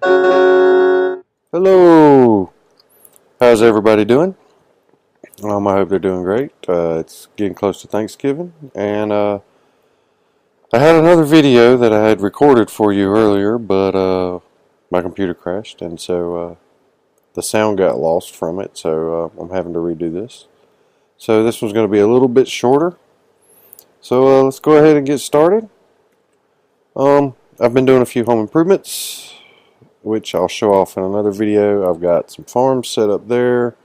Hello! How's everybody doing? I hope they're doing great. It's getting close to Thanksgiving, and I had another video that I had recorded for you earlier, but my computer crashed, and so the sound got lost from it, so I'm having to redo this. So this one's going to be a little bit shorter. So let's go ahead and get started. I've been doing a few home improvements, which I'll show off in another video. I've got some farms set up there.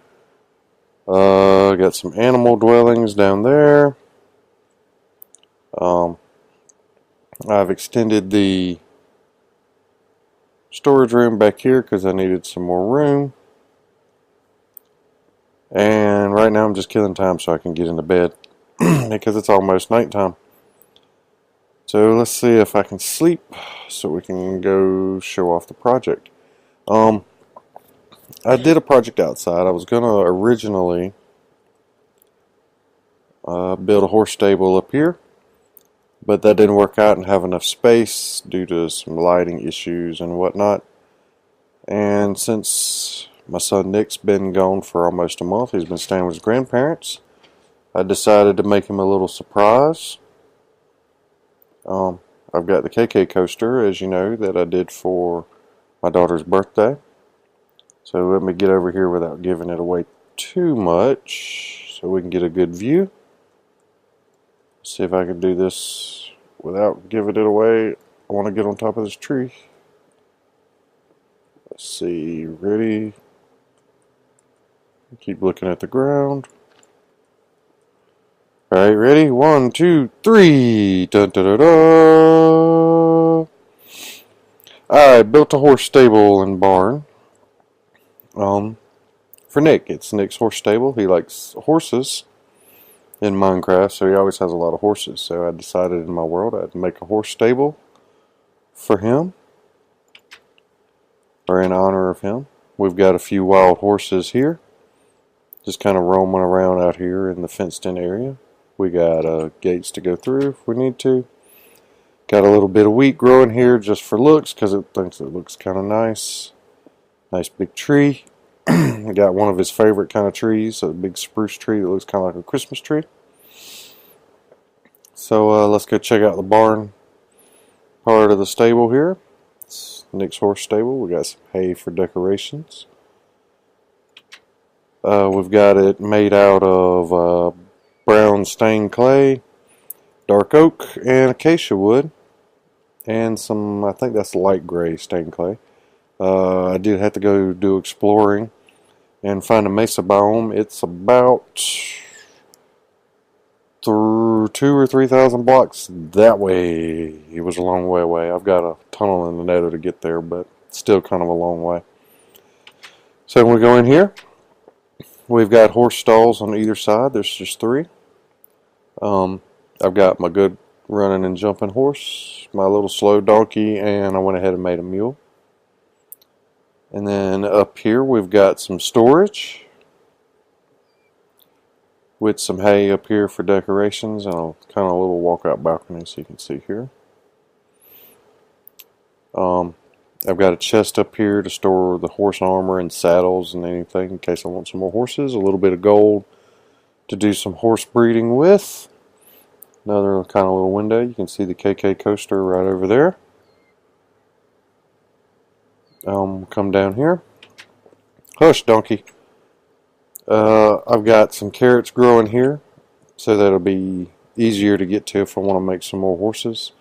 Got some animal dwellings down there. I've extended the storage room back here because I needed some more room. And right now I'm just killing time so I can get into bed because it's almost nighttime. So let's see if I can sleep so we can go show off the project. I did a project outside. I was going to originally build a horse stable up here, but that didn't work out and have enough space due to some lighting issues and whatnot. And since my son Nick's been gone for almost a month, he's been staying with his grandparents, I decided to make him a little surprise. I've got the KK coaster, as you know, that I did for my daughter's birthday. So let me get over here without giving it away too much so we can get a good view. See if I can do this without giving it away. I want to get on top of this tree. Let's see, ready? Keep looking at the ground. Alright, ready? 1, 2, 3. Dun, dun, dun, dun. I built a horse stable and barn. For Nick. It's Nick's horse stable. He likes horses in Minecraft, so he always has a lot of horses. So I decided in my world I'd make a horse stable for him, or in honor of him. We've got a few wild horses here, just kind of roaming around out here in the fenced-in area. We got gates to go through if we need to. Got a little bit of wheat growing here just for looks because it thinks it looks kind of nice. Nice big tree. I got one of his favorite kind of trees, a big spruce tree that looks kind of like a Christmas tree. So let's go check out the barn part of the stable here. It's Nick's horse stable. We got some hay for decorations. We've got it made out of brown stained clay, dark oak, and acacia wood, and some, I think that's light gray stained clay. I did have to go do exploring and find a mesa biome. It's about 2,000 or 3,000 blocks that way. It was a long way away. I've got a tunnel in the nether to get there, but still kind of a long way. So when we go in here, we've got horse stalls on either side. There's just 3. I've got my good running and jumping horse, my little slow donkey, and I went ahead and made a mule. And then up here we've got some storage with some hay up here for decorations and a kind of little walkout balcony so you can see here. I've got a chest up here to store the horse armor and saddles and anything in case I want some more horses. A little bit of gold to do some horse breeding with. Another kind of little window. You can see the KK coaster right over there. Come down here. Hush, donkey. I've got some carrots growing here, so that'll be easier to get to if I want to make some more horses.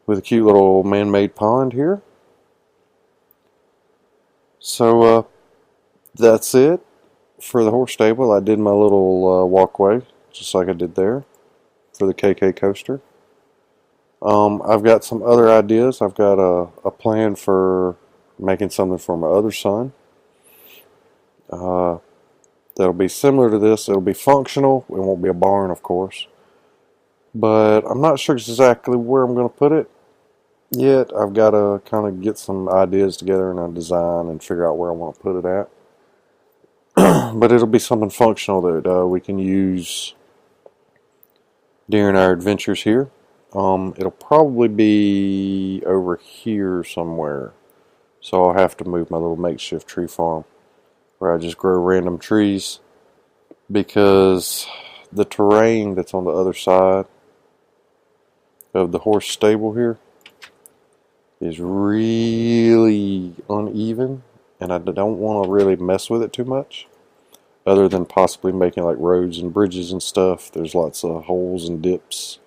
With a cute little man-made pond here. So that's it for the horse stable. I did my little walkway, just like I did there, for the KK coaster. I've got some other ideas. I've got a plan for making something for my other son. That'll be similar to this. It'll be functional. It won't be a barn, of course. But I'm not sure exactly where I'm going to put it yet. I've got to kind of get some ideas together and a design and figure out where I want to put it at. But it'll be something functional that we can use during our adventures here. It'll probably be over here somewhere. So I'll have to move my little makeshift tree farm where I just grow random trees, because the terrain that's on the other side of the horse stable here is really uneven, and I don't want to really mess with it too much, other than possibly making like roads and bridges and stuff. There's lots of holes and dips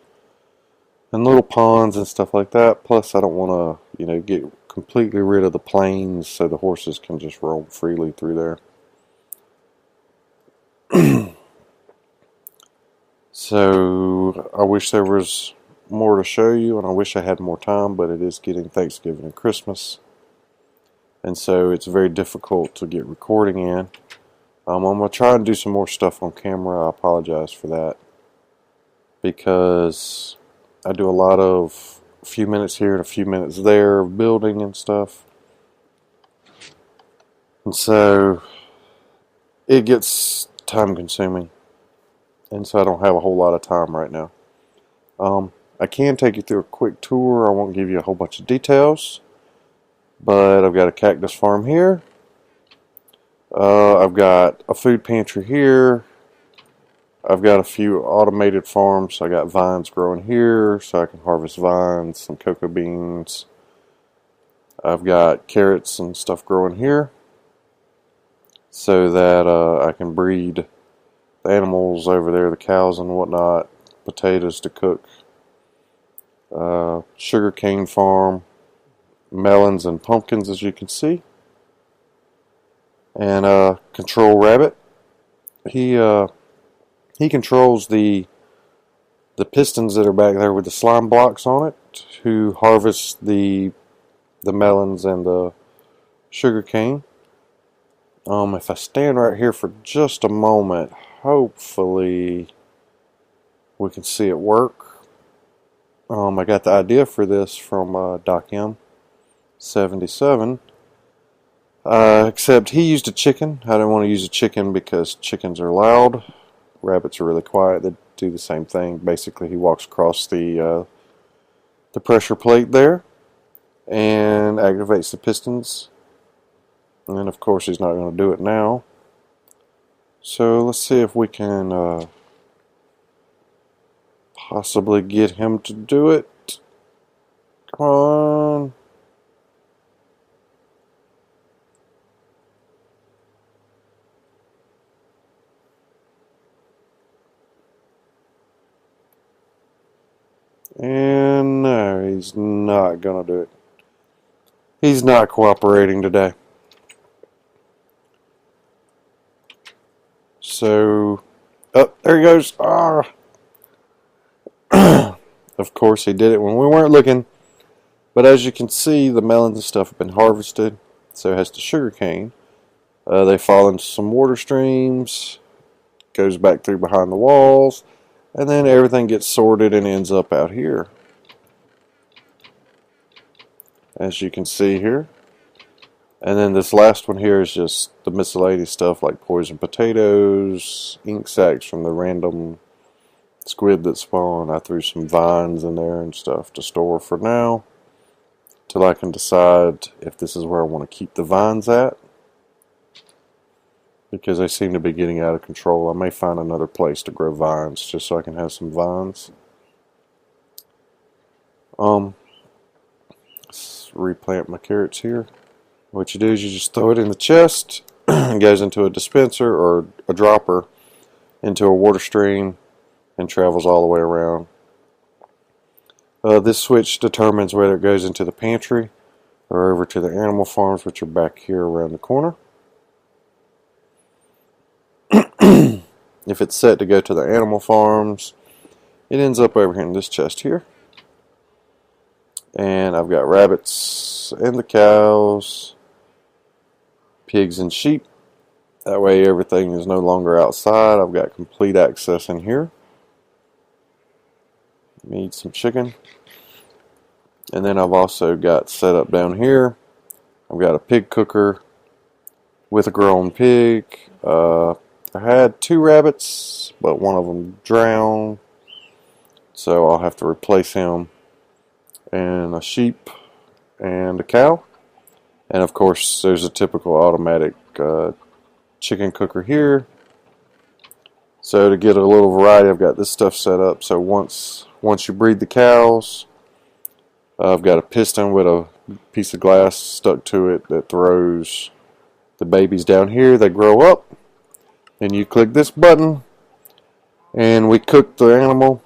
and little ponds and stuff like that. Plus, I don't want to, get completely rid of the plains so the horses can just roam freely through there. So I wish there was more to show you, and I wish I had more time, but it is getting Thanksgiving and Christmas, and so it's very difficult to get recording in. I'm going to try and do some more stuff on camera. I apologize for that, because I do a lot of a few minutes here and a few minutes there of building and stuff, and so it gets time consuming, and so I don't have a whole lot of time right now. I can take you through a quick tour. I won't give you a whole bunch of details, but I've got a cactus farm here. I've got a food pantry here. I've got a few automated farms. I got vines growing here so I can harvest vines, some cocoa beans. I've got carrots and stuff growing here so that I can breed the animals over there, the cows and whatnot, potatoes to cook. Sugar cane farm, melons and pumpkins, as you can see, and control rabbit. He controls the pistons that are back there with the slime blocks on it, who harvest the melons and the sugar cane. If I stand right here for just a moment, hopefully we can see it work. I got the idea for this from Doc M77, except he used a chicken. I didn't want to use a chicken because chickens are loud. Rabbits are really quiet. They do the same thing. Basically, he walks across the pressure plate there and activates the pistons. And then, of course, he's not going to do it now. So let's see if we can possibly get him to do it. Come on. And no, he's not going to do it. He's not cooperating today. So, oh, there he goes. Ah. Of course, he did it when we weren't looking. But as you can see, the melons and stuff have been harvested. So has the sugar cane. They fall into some water streams. Goes back through behind the walls. And then everything gets sorted and ends up out here, as you can see here. And then this last one here is just the miscellaneous stuff like poison potatoes, ink sacs from the random squid that spawned. I threw some vines in there and stuff to store for now, till I can decide if this is where I want to keep the vines at, because they seem to be getting out of control. I may find another place to grow vines just so I can have some vines. Let's replant my carrots here. What you do is you just throw it in the chest. It goes into a dispenser or a dropper into a water stream and travels all the way around. This switch determines whether it goes into the pantry or over to the animal farms, which are back here around the corner. If it's set to go to the animal farms, it ends up over here in this chest here. And I've got rabbits and the cows, pigs and sheep. That way everything is no longer outside. I've got complete access in here. Need some chicken. And then I've also got set up down here, I've got a pig cooker with a grown pig. I had 2 rabbits, but one of them drowned, so I'll have to replace him, and a sheep and a cow. And of course, there's a typical automatic chicken cooker here. So to get a little variety, I've got this stuff set up. So once you breed the cows, I've got a piston with a piece of glass stuck to it that throws the babies down here. They grow up, and you click this button, and we cook the animal,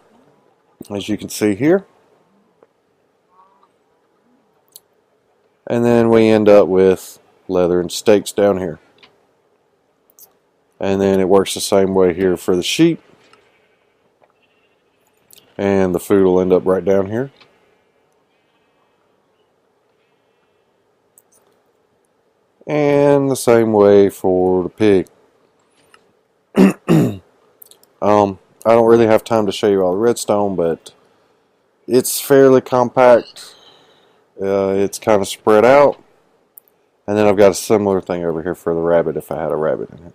as you can see here. And then we end up with leather and steaks down here. And then it works the same way here for the sheep. And the food will end up right down here. And the same way for the pig. I don't really have time to show you all the redstone, but it's fairly compact. It's kind of spread out. And then I've got a similar thing over here for the rabbit if I had a rabbit in here.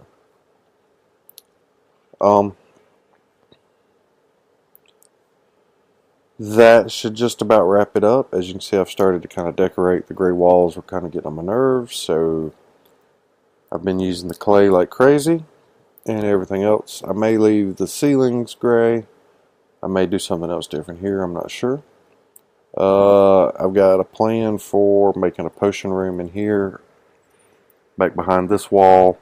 That should just about wrap it up. As you can see, I've started to kind of decorate. The gray walls were kind of getting on my nerves, so I've been using the clay like crazy and everything else. I may leave the ceilings gray. I may do something else different here. I'm not sure. I've got a plan for making a potion room in here, back behind this wall,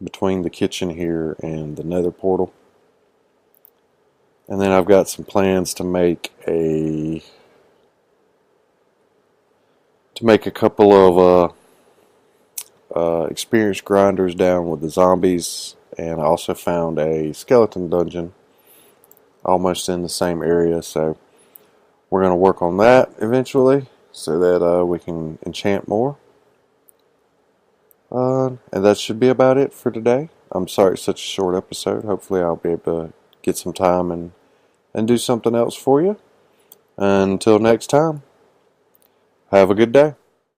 between the kitchen here and the nether portal. And then I've got some plans to make a couple of experienced grinders down with the zombies, and I also found a skeleton dungeon almost in the same area, so we're going to work on that eventually so that we can enchant more. And that should be about it for today. I'm sorry it's such a short episode. Hopefully I'll be able to get some time and do something else for you. Until next time, have a good day.